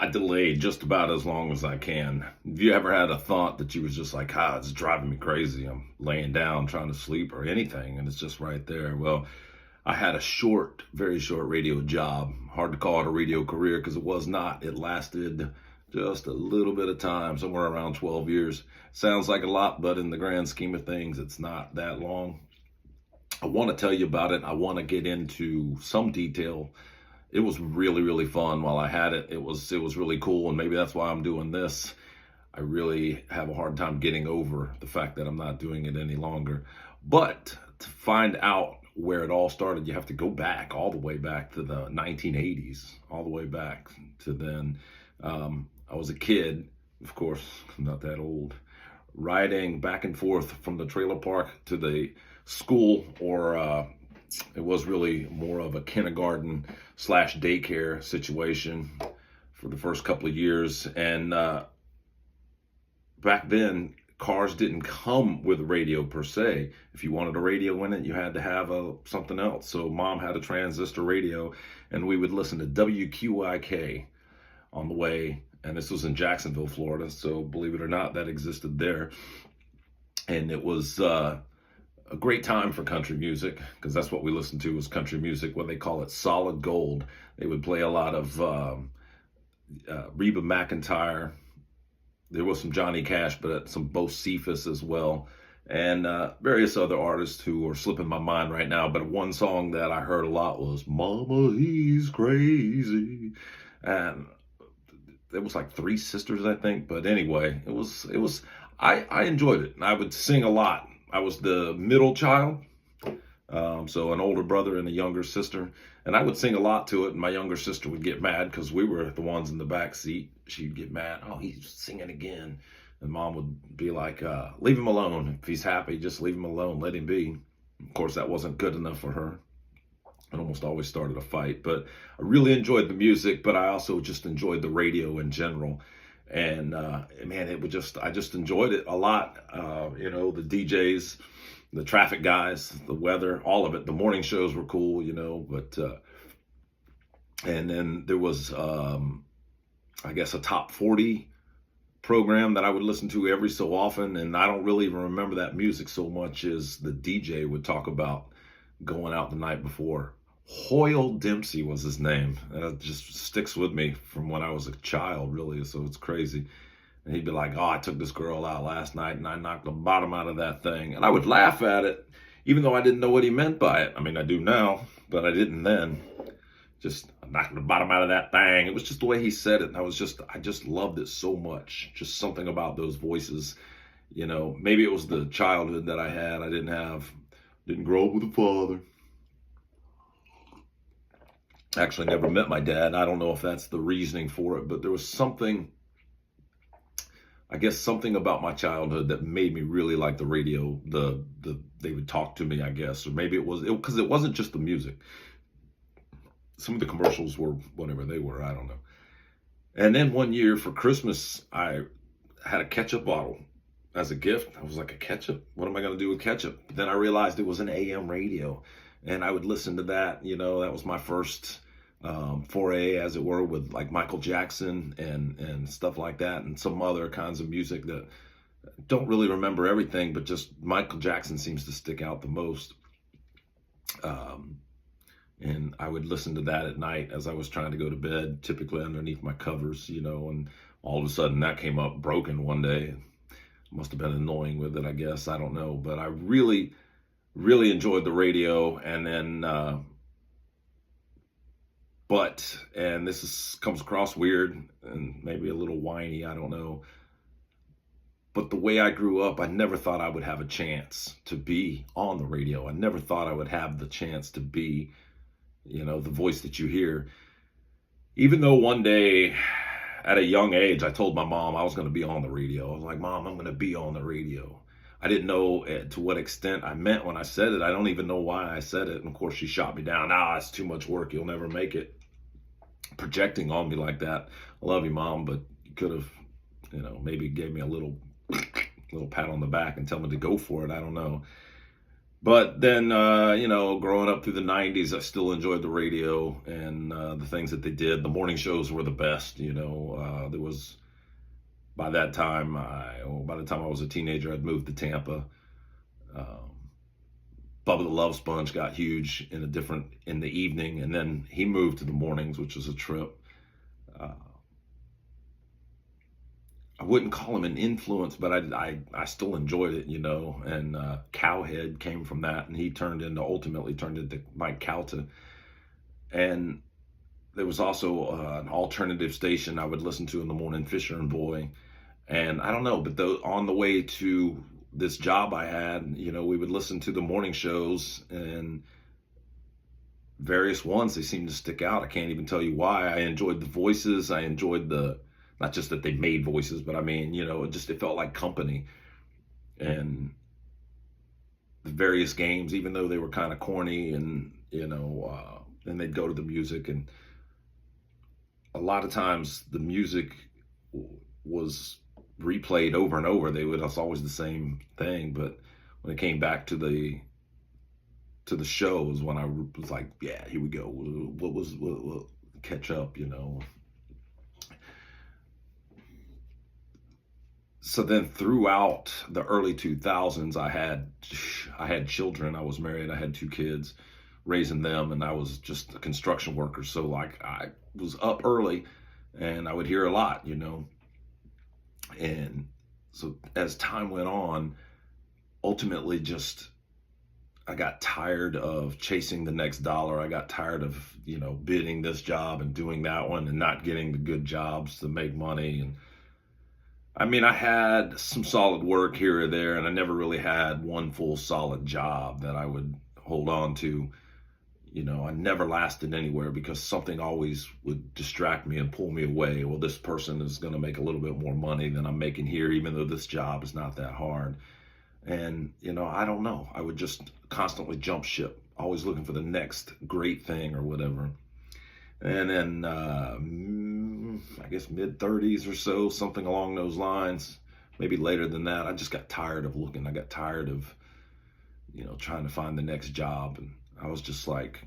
I delay just about as long as I can. Have you ever had a thought that you was just like, it's driving me crazy. I'm laying down trying to sleep or anything, and it's just right there. Well, I had a short, very short radio job. Hard to call it a radio career because it was not. It lasted just a little bit of time, somewhere around 12 years. Sounds like a lot, but in the grand scheme of things, it's not that long. I want to tell you about it. I want to get into some detail. It was really, really fun while I had it. It was really cool, and maybe that's why I'm doing this. I really have a hard time getting over the fact that I'm not doing it any longer. But to find out where it all started, you have to go back, all the way back to the 1980s, all the way back to then. I was a kid, of course, I'm not that old, riding back and forth from the trailer park to the school, or it was really more of a kindergarten slash daycare situation for the first couple of years. And back then, cars didn't come with a radio per se. If you wanted a radio in it, you had to have something else. So mom had a transistor radio, and we would listen to WQIK on the way. And this was in Jacksonville, Florida. So believe it or not, that existed there. And it was a great time for country music, because that's what we listened to, was country music. What they call it, solid gold. They would play a lot of Reba McEntire. There was some Johnny Cash, but some Bo Cephas as well, and various other artists who are slipping my mind right now. But one song that I heard a lot was "Mama, He's Crazy," and it was like Three Sisters, I think. But anyway, it was. I enjoyed it. I would sing a lot. I was the middle child, so an older brother and a younger sister, and I would sing a lot to it. And my younger sister would get mad because we were the ones in the back seat. She'd get mad. Oh, he's singing again. And mom would be like, leave him alone. If he's happy, just leave him alone. Let him be. Of course, that wasn't good enough for her. It almost always started a fight. But I really enjoyed the music, but I also just enjoyed the radio in general. And man, I just enjoyed it a lot. The DJs, the traffic guys, the weather, all of it. The morning shows were cool, but and then there was I guess a top 40 program that I would listen to every so often, and I don't really even remember that music so much as the DJ would talk about going out the night before. Hoyle Dempsey was his name. That just sticks with me from when I was a child, really, so it's crazy. And he'd be like, oh, I took this girl out last night and I knocked the bottom out of that thing. And I would laugh at it, even though I didn't know what he meant by it. I mean, I do now, but I didn't then. Just knocking the bottom out of that thing. It was just the way he said it. I just loved it so much. Just something about those voices. Maybe it was the childhood that I had. I didn't grow up with a father. Actually never met my dad. I don't know if that's the reasoning for it, but there was something about my childhood that made me really like the radio. They would talk to me, I guess, or maybe it was because it wasn't just the music. Some of the commercials were whatever they were, I don't know. And then one year for Christmas, I had a ketchup bottle as a gift. I was like, a ketchup? What am I going to do with ketchup? But then I realized it was an AM radio, and I would listen to that. That was my first foray, as it were, with like Michael Jackson and stuff like that, and some other kinds of music that don't really remember everything, but just Michael Jackson seems to stick out the most. And I would listen to that at night as I was trying to go to bed, typically underneath my covers, and all of a sudden that came up broken one day. Must have been annoying with it, I guess. I don't know. But I really, really enjoyed the radio. And then, and this comes across weird and maybe a little whiny, I don't know. But the way I grew up, I never thought I would have a chance to be on the radio. I never thought I would have the chance to be the voice that you hear. Even though one day at a young age, I told my mom I was going to be on the radio. I was like, Mom, I'm going to be on the radio. I didn't know to what extent I meant when I said it. I don't even know why I said it. And of course, she shot me down. It's too much work. You'll never make it. Projecting on me like that. I love you, Mom, but you could have, maybe gave me a little pat on the back and tell me to go for it. I don't know. But then, growing up through the 90s, I still enjoyed the radio and the things that they did. The morning shows were the best. There was, by the time I was a teenager, I'd moved to Tampa. Um, Bubba the Love Sponge got huge in the evening, and then he moved to the mornings, which was a trip. Uh, I wouldn't call him an influence, but I still enjoyed it, And Cowhead came from that, and he ultimately turned into Mike Calta. And there was also an alternative station I would listen to in the morning, Fisher and Boy. And I don't know, but on the way to this job I had, we would listen to the morning shows, and various ones, they seemed to stick out. I can't even tell you why. I enjoyed the voices. I enjoyed not just that they made voices, but I mean, it felt like company. And the various games, even though they were kind of corny, and then they'd go to the music, and a lot of times the music was replayed over and over. It's always the same thing. But when it came back to the shows, when I was like, yeah, here we go. What catch up, So then throughout the early 2000s, I had children. I was married. I had 2 kids, raising them, and I was just a construction worker. So like I was up early, and I would hear a lot, And so as time went on, ultimately just I got tired of chasing the next dollar. I got tired of, bidding this job and doing that one and not getting the good jobs to make money. And I mean, I had some solid work here or there, and I never really had one full solid job that I would hold on to. I never lasted anywhere because something always would distract me and pull me away. Well, this person is going to make a little bit more money than I'm making here, even though this job is not that hard. And, I don't know. I would just constantly jump ship, always looking for the next great thing or whatever. And then, I guess mid-30s or so, something along those lines, maybe later than that, I just got tired of looking. I got tired of, trying to find the next job. And I was just like,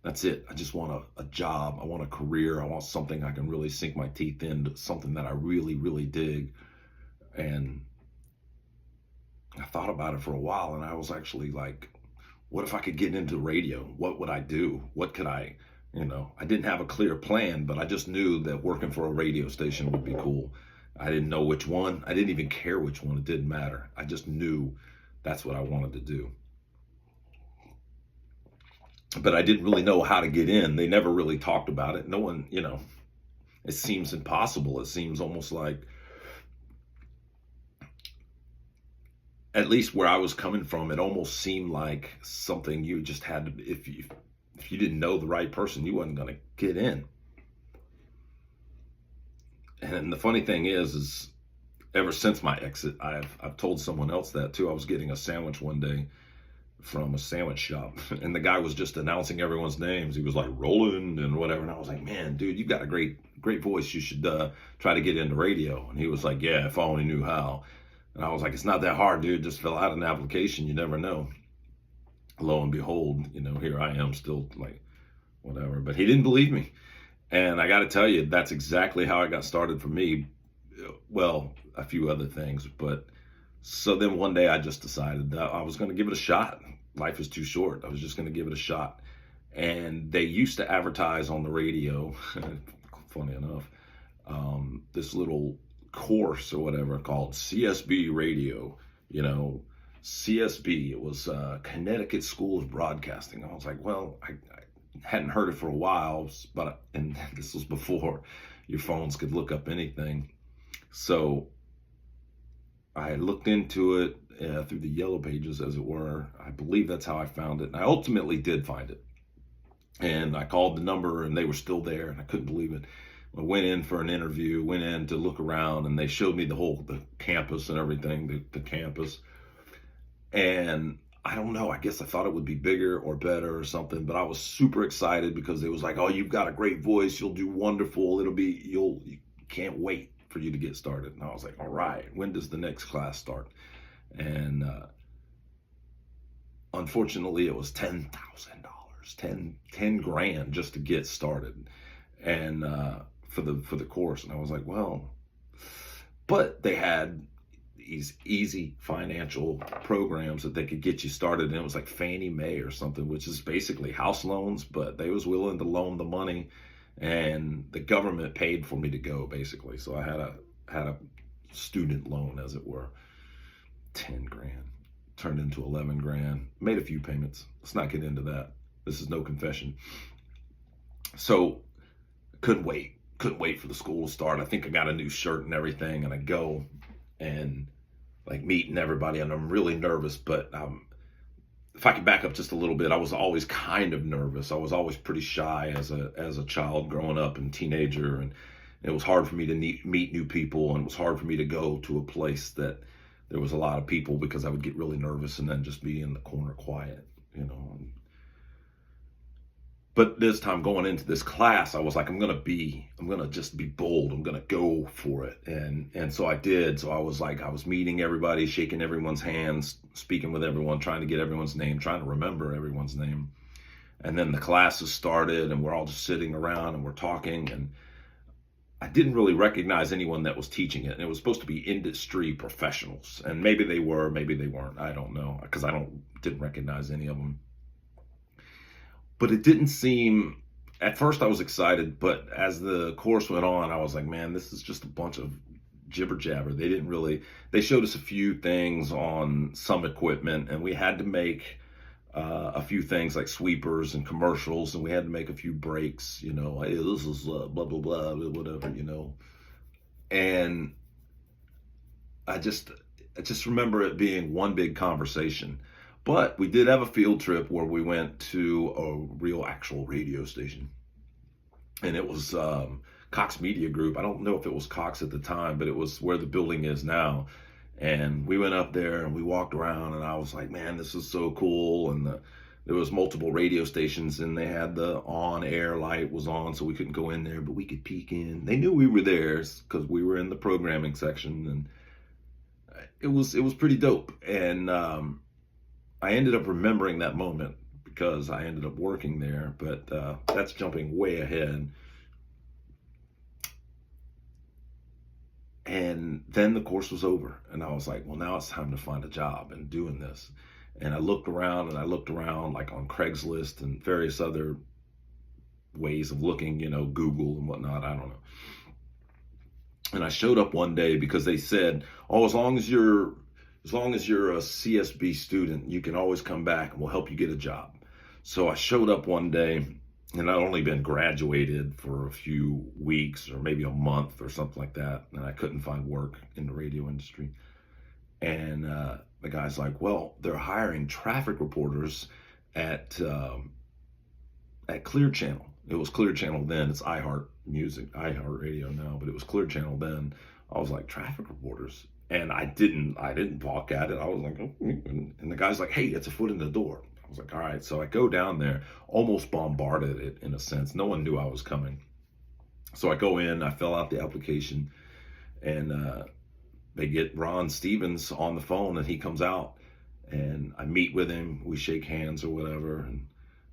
that's it. I just want a job. I want a career. I want something I can really sink my teeth into, something that I really, really dig. And I thought about it for a while, and I was actually like, what if I could get into radio? What would I do? What could I didn't have a clear plan, but I just knew that working for a radio station would be cool. I didn't know which one. I didn't even care which one. It didn't matter. I just knew that's what I wanted to do. But I didn't really know how to get in. They never really talked about it. No one, it seems impossible. It seems almost like, at least where I was coming from, it almost seemed like something you just had to, if you didn't know the right person, you wasn't going to get in. And the funny thing is ever since my exit, I've told someone else that too. I was getting a sandwich one day from a sandwich shop, and the guy was just announcing everyone's names. He was like Roland and whatever, and I was like, man, dude, you got a great voice. You should try to get into radio. And he was like, yeah, if I only knew how. And I was like, it's not that hard, dude. Just fill out an application. You never know. Lo and behold, here I am still like, whatever. But he didn't believe me. And I got to tell you, that's exactly how it got started for me. Well, a few other things. But so then one day I just decided that I was going to give it a shot. Life is too short. I was just going to give it a shot. And they used to advertise on the radio, funny enough, this little course or whatever called CSB radio, CSB. It was Connecticut School of Broadcasting. I was like, well, I hadn't heard it for a while, and this was before your phones could look up anything. So I looked into it through the yellow pages, as it were. I believe that's how I found it. And I ultimately did find it. And I called the number, and they were still there, and I couldn't believe it. I went in for an interview, went in to look around, and they showed me the campus and everything, the campus. And I don't know, I guess I thought it would be bigger or better or something, but I was super excited because it was like, oh, you've got a great voice. You'll do wonderful. You can't wait for you to get started. And I was like, all right, when does the next class start? And unfortunately, it was $10,000, 10 grand just to get started, and for the course. And I was like, well, but they had these easy financial programs that they could get you started. And it was like Fannie Mae or something, which is basically house loans, but they was willing to loan the money, and the government paid for me to go, basically. So I had a student loan, as it were. 10 grand turned into 11 grand. Made a few payments. Let's not get into that. This is no confession. So couldn't wait for the school to start. I think I got a new shirt and everything, and I go and like meeting everybody, and I'm really nervous. But if I could back up just a little bit, I was always kind of nervous. I was always pretty shy as a child growing up and teenager, and it was hard for me to meet new people, and it was hard for me to go to a place that there was a lot of people, because I would get really nervous and then just be in the corner quiet, you know. But this time going into this class, I was like, I'm gonna just be bold. I'm gonna go for it. And so I did. So I was meeting everybody, shaking everyone's hands, speaking with everyone, trying to get everyone's name, trying to remember everyone's name. And then the classes started, and we're all just sitting around and we're talking, and I didn't really recognize anyone that was teaching it. And it was supposed to be industry professionals. And maybe they were, maybe they weren't. I don't know, because didn't recognize any of them. But it didn't seem, at first I was excited, but as the course went on, I was like, man, this is just a bunch of jibber jabber. They showed us a few things on some equipment, and we had to make a few things like sweepers and commercials, and we had to make a few breaks, you know, hey, this is blah, blah, blah, whatever, you know. And I just remember it being one big conversation. But we did have a field trip where we went to a real actual radio station, and it was Cox Media Group. I don't know if it was Cox at the time, but it was where the building is now. And we went up there and we walked around, and I was like, man, this is so cool. And there was multiple radio stations, and they had the on-air light was on, so we couldn't go in there, but we could peek in. They knew we were there because we were in the programming section, and it was pretty dope. And I ended up remembering that moment because I ended up working there, but that's jumping way ahead. And then the course was over, and I was like, well, now it's time to find a job and doing this. And I looked around like on Craigslist and various other ways of looking, you know, Google and whatnot, I don't know. And I showed up one day because they said, oh, as long as you're a CSB student, you can always come back and we'll help you get a job. So I showed up one day, and I'd only been graduated for a few weeks or maybe a month or something like that, and I couldn't find work in the radio industry. And the guy's like, well, they're hiring traffic reporters at Clear Channel. It was Clear Channel then. It's iHeart Radio now, but it was Clear Channel then. I was like, traffic reporters? And I didn't balk at it. I was like, oh. And the guy's like, hey, it's a foot in the door. I was like, all right. So I go down there, almost bombarded it in a sense. No one knew I was coming. So I go in, I fill out the application, and they get Ron Stevens on the phone, and he comes out, and I meet with him. We shake hands or whatever, and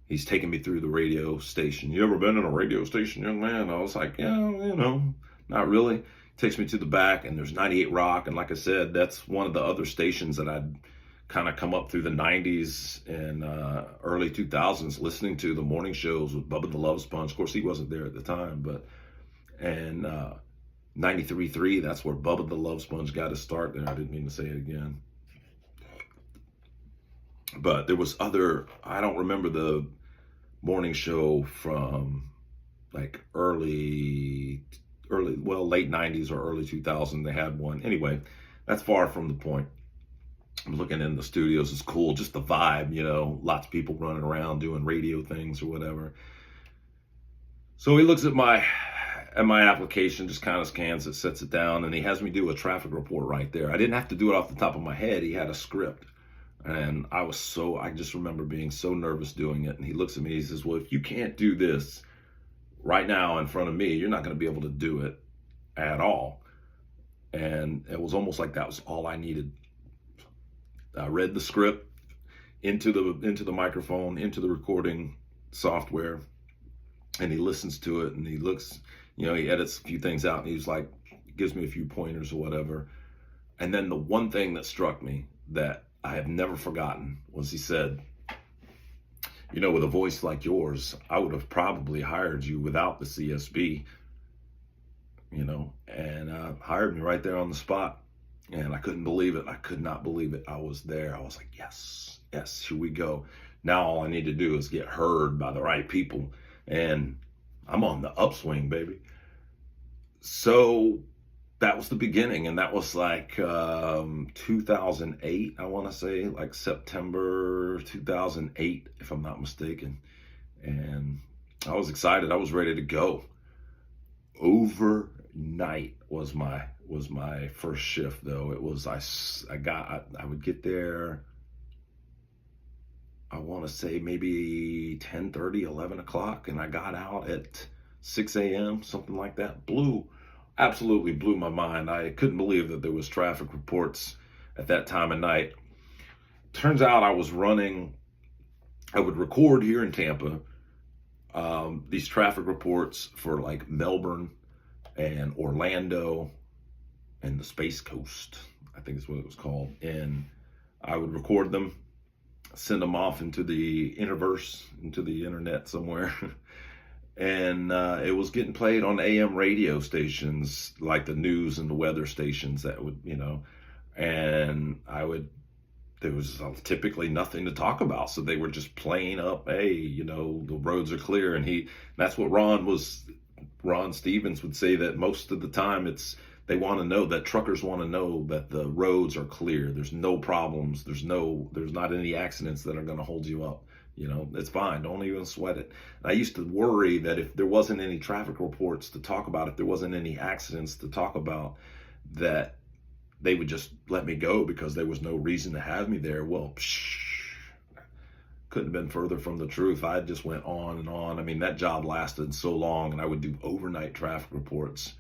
he's taking me through the radio station. You ever been in a radio station, young man? I was like, yeah, you know, not really. Takes me to the back, and there's 98 Rock, and like I said, that's one of the other stations that I'd kind of come up through the 90s and early 2000s listening to, the morning shows with Bubba the Love Sponge. Of course, he wasn't there at the time, but, and 93.3, that's where Bubba the Love Sponge got his start there. I didn't mean to say it again. But there was I don't remember the morning show from like late 90s or early 2000s. They had one. Anyway, that's far from the point. I'm looking in the studios. It's cool. Just the vibe, you know, lots of people running around doing radio things or whatever. So he looks at my application, just kind of scans it, sets it down, and he has me do a traffic report right there. I didn't have to do it off the top of my head. He had a script. And I just remember being so nervous doing it. And he looks at me, he says, well, if you can't do this right now in front of me, you're not going to be able to do it at all. And it was almost like that was all I needed. I read the script into the microphone, into the recording software, and he listens to it, and he looks, he edits a few things out, and he's like, gives me a few pointers or whatever. And then the one thing that struck me that I have never forgotten was he said, with a voice like yours, I would have probably hired you without the CSB, and hired me right there on the spot. And I couldn't believe it. I could not believe it. I was there. I was like, yes, here we go. Now all I need to do is get heard by the right people. And I'm on the upswing, baby. So that was the beginning. And that was like 2008, I want to say, like September 2008, if I'm not mistaken. And I was excited. I was ready to go. Overnight was my first shift, though. It was, I would get there, I want to say maybe 10:30, 11 o'clock, and I got out at 6 a.m., something like that. Absolutely blew my mind. I couldn't believe that there was traffic reports at that time of night. Turns out I would record here in Tampa these traffic reports for like Melbourne and Orlando and the Space Coast, I think is what it was called. And I would record them, send them off into the interverse, into the internet somewhere. And it was getting played on AM radio stations, like the news and the weather stations that would, and there was typically nothing to talk about. So they were just playing up, hey, the roads are clear. And that's what Ron Stevens would say, that most of the time they want to know, that truckers want to know that the roads are clear. There's no problems. There's not any accidents that are going to hold you up. It's fine. Don't even sweat it. And I used to worry that if there wasn't any traffic reports to talk about, if there wasn't any accidents to talk about, that they would just let me go because there was no reason to have me there. Well, couldn't have been further from the truth. I just went on and on. I mean, that job lasted so long, and I would do overnight traffic reports.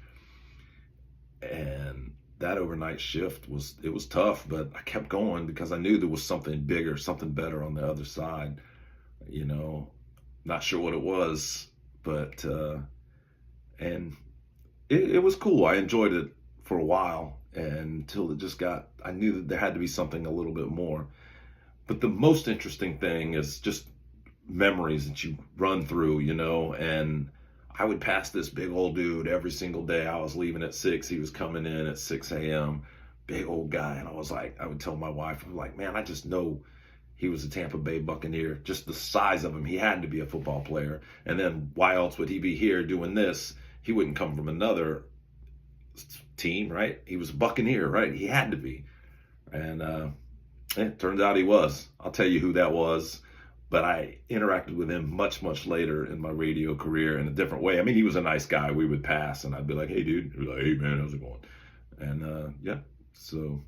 And that overnight shift was tough, but I kept going because I knew there was something bigger, something better on the other side. Not sure what it was, but and it was cool. I enjoyed it for a while, until it just I knew that there had to be something a little bit more. But the most interesting thing is just memories that you run through, and I would pass this big old dude every single day. I was leaving at 6. He was coming in at 6 a.m. Big old guy. And I would tell my wife, I'm like, man, I just know he was a Tampa Bay Buccaneer. Just the size of him. He had to be a football player. And then why else would he be here doing this? He wouldn't come from another team, right? He was a Buccaneer, right? He had to be. And it turns out he was. I'll tell you who that was. But I interacted with him much, much later in my radio career in a different way. I mean, he was a nice guy. We would pass, and I'd be like, hey, dude. He'd be like, hey, man, how's it going? And, yeah. So,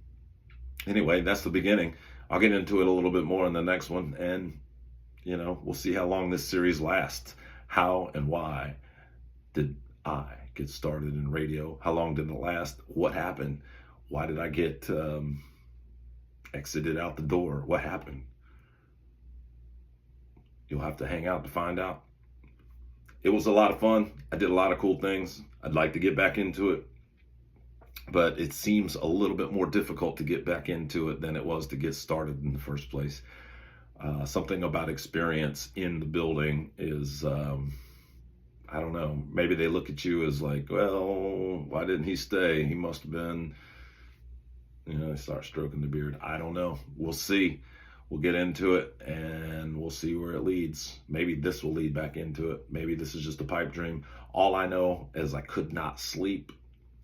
anyway, that's the beginning. I'll get into it a little bit more in the next one. And, we'll see how long this series lasts. How and why did I get started in radio? How long did it last? What happened? Why did I get exited out the door? What happened? You'll have to hang out to find out. It was a lot of fun. I did a lot of cool things. I'd like to get back into it, but it seems a little bit more difficult to get back into it than it was to get started in the first place. Something about experience in the building is, I don't know, maybe they look at you as like, well, why didn't he stay? He must have been, they start stroking the beard. I don't know. We'll see. We'll get into it, and we'll see where it leads. Maybe this will lead back into it. Maybe this is just a pipe dream. All I know is I could not sleep.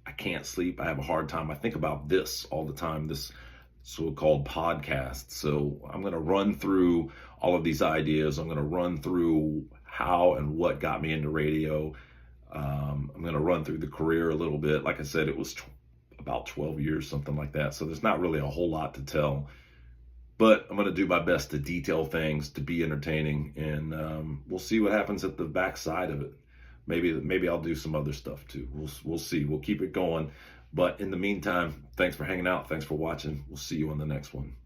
I can't sleep. I have a hard time. I think about this all the time, this so-called podcast. So I'm going to run through all of these ideas. I'm going to run through how and what got me into radio. I'm going to run through the career a little bit. Like I said, it was about 12 years, something like that. So there's not really a whole lot to tell. But I'm going to do my best to detail things, to be entertaining, and we'll see what happens at the backside of it. Maybe I'll do some other stuff too. We'll see. We'll keep it going. But in the meantime, thanks for hanging out. Thanks for watching. We'll see you on the next one.